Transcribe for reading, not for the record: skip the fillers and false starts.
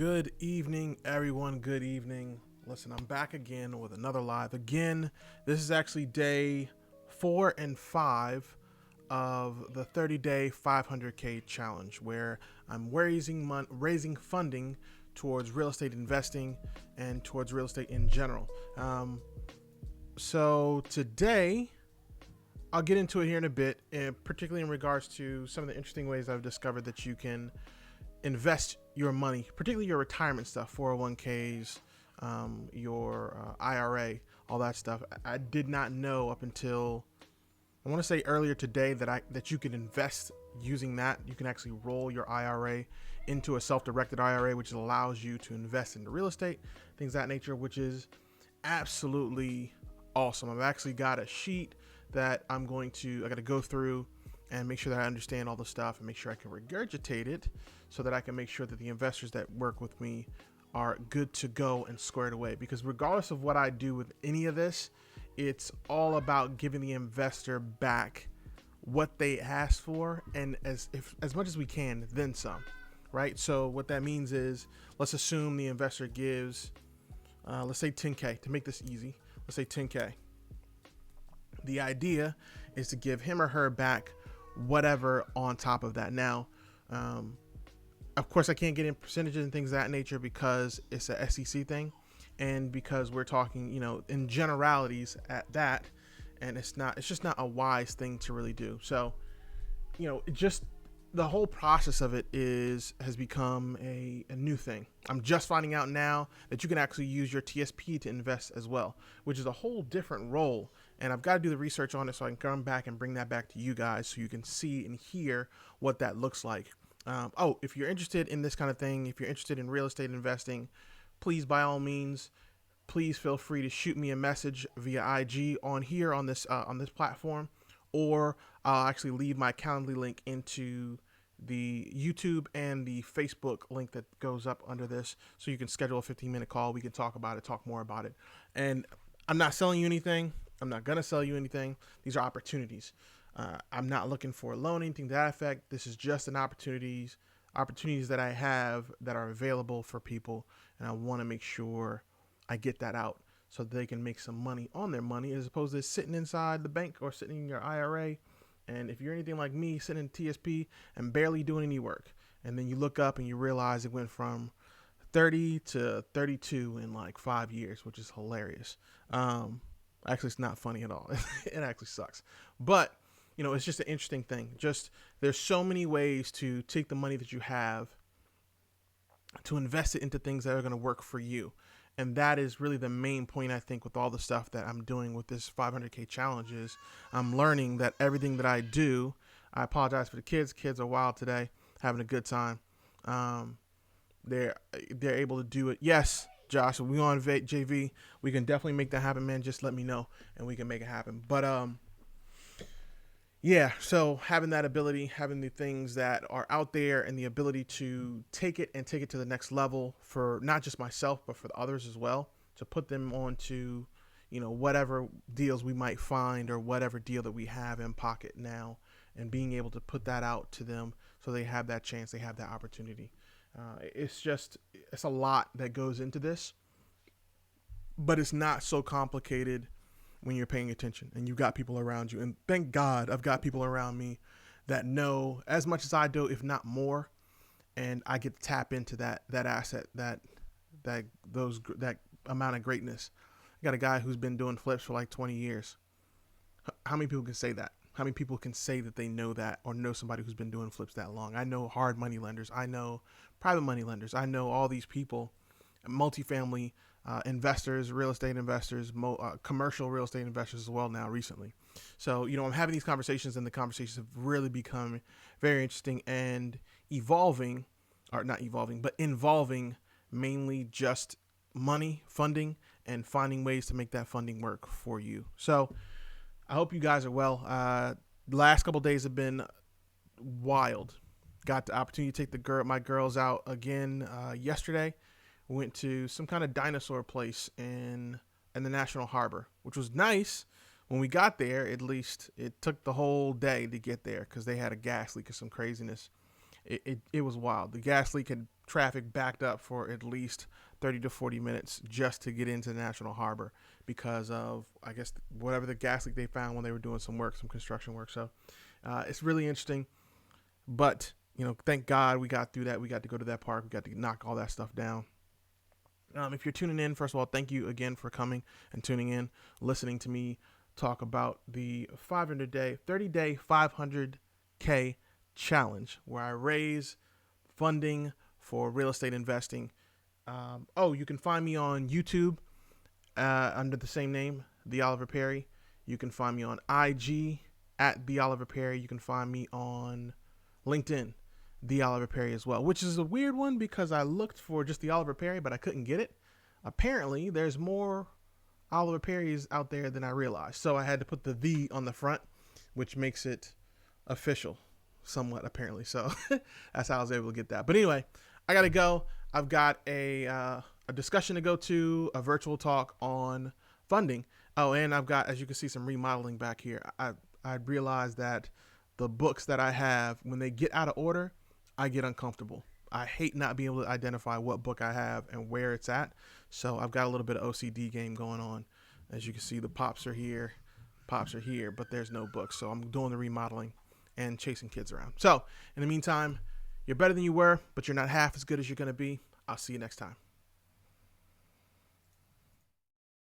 Good evening, everyone. Good evening. Listen, I'm back again with another live. Again, this is actually day 4 and 5 of the 30-day 500K challenge, where I'm raising funding towards real estate investing and towards real estate in general. So today, I'll get into it here in a bit, and particularly in regards to some of the interesting ways I've discovered that you can invest your money, particularly your retirement stuff, 401ks, your IRA, all that stuff. I did not know up until I want to say earlier today that you can invest using that. You can actually roll your IRA into a self-directed IRA, which allows you to invest into real estate, things of that nature, which is absolutely awesome. I've actually got a sheet that I got to go through and make sure that I understand all the stuff and make sure I can regurgitate it so that I can make sure that the investors that work with me are good to go and squared away. Because regardless of what I do with any of this, it's all about giving the investor back what they asked for, and as much as we can, then some. Right? So what that means is, let's assume the investor gives, let's say 10K to make this easy. Let's say 10K. The idea is to give him or her back whatever on top of that. Now, of course, I can't get in percentages and things of that nature because it's a SEC thing, and because we're talking, in generalities at that, and it's just not a wise thing to really do. So, just the whole process of it has become a new thing. I'm just finding out now that you can actually use your TSP to invest as well, which is a whole different role. And I've got to do the research on it so I can come back and bring that back to you guys so you can see and hear what that looks like. If you're interested in this kind of thing, if you're interested in real estate investing, please, by all means, please feel free to shoot me a message via IG on this platform, or I'll actually leave my Calendly link into the YouTube and the Facebook link that goes up under this, so you can schedule a 15-minute call. We can talk more about it. And I'm not selling you anything. I'm not going to sell you anything. These are opportunities. I'm not looking for a loan, anything to that effect. This is just opportunities that I have that are available for people, and I want to make sure I get that out so they can make some money on their money, as opposed to sitting inside the bank or sitting in your IRA. And if you're anything like me, sitting in TSP and barely doing any work, and then you look up and you realize it went from 30 to 32 in like 5 years, which is hilarious. Actually, it's not funny at all. It actually sucks. But, it's just an interesting thing. Just, there's so many ways to take the money that you have to invest it into things that are going to work for you. And that is really the main point, I think, with all the stuff that I'm doing with this 500K challenge. Is I'm learning that everything that I do, I apologize for the kids. Kids are wild today, having a good time. They're able to do it. Yes, Josh, we on JV. We can definitely make that happen, man. Just let me know, and we can make it happen. But yeah. So having that ability, having the things that are out there, and the ability to take it to the next level for not just myself, but for the others as well, to put them onto, whatever deals we might find, or whatever deal that we have in pocket now, and being able to put that out to them so they have that chance, they have that opportunity. It's a lot that goes into this, but it's not so complicated when you're paying attention and you've got people around you. And thank God I've got people around me that know as much as I do, if not more. And I get to tap into that asset, that amount of greatness. I got a guy who's been doing flips for like 20 years. How many people can say that? How many people can say that they know that, or know somebody who's been doing flips that long? I know hard money lenders. I know private money lenders. I know all these people, multifamily investors, real estate investors, commercial real estate investors as well now recently. So, I'm having these conversations, and the conversations have really become very interesting and evolving, or not evolving, but involving mainly just money, funding, and finding ways to make that funding work for you. So I hope you guys are well. The last couple days have been wild. Got the opportunity to take my girls out again yesterday. We went to some kind of dinosaur place in the National Harbor, which was nice. When we got there, at least it took the whole day to get there because they had a gas leak or some craziness. It was wild. The gas leak had traffic backed up for at least 30 to 40 minutes just to get into National Harbor because of, I guess, whatever the gas leak they found when they were doing some work, some construction work. So it's really interesting. But, thank God we got through that. We got to go to that park. We got to knock all that stuff down. If you're tuning in, first of all, thank you again for coming and tuning in, listening to me talk about the 30-day 500K challenge, where I raise funding for real estate investing. You can find me on YouTube under the same name, The Oliver Perry. You can find me on IG at The Oliver Perry. You can find me on LinkedIn, The Oliver Perry as well, which is a weird one because I looked for just The Oliver Perry, but I couldn't get it. Apparently, there's more Oliver Perry's out there than I realized. So I had to put the on the front, which makes it official somewhat, apparently. So that's how I was able to get that. But anyway, I got to go. I've got a discussion to go to, a virtual talk on funding. Oh, and I've got, as you can see, some remodeling back here. I realized that the books that I have, when they get out of order, I get uncomfortable. I hate not being able to identify what book I have and where it's at. So I've got a little bit of OCD game going on. As you can see, the pops are here, but there's no books. So I'm doing the remodeling and chasing kids around. So in the meantime, you're better than you were, but you're not half as good as you're going to be. I'll see you next time.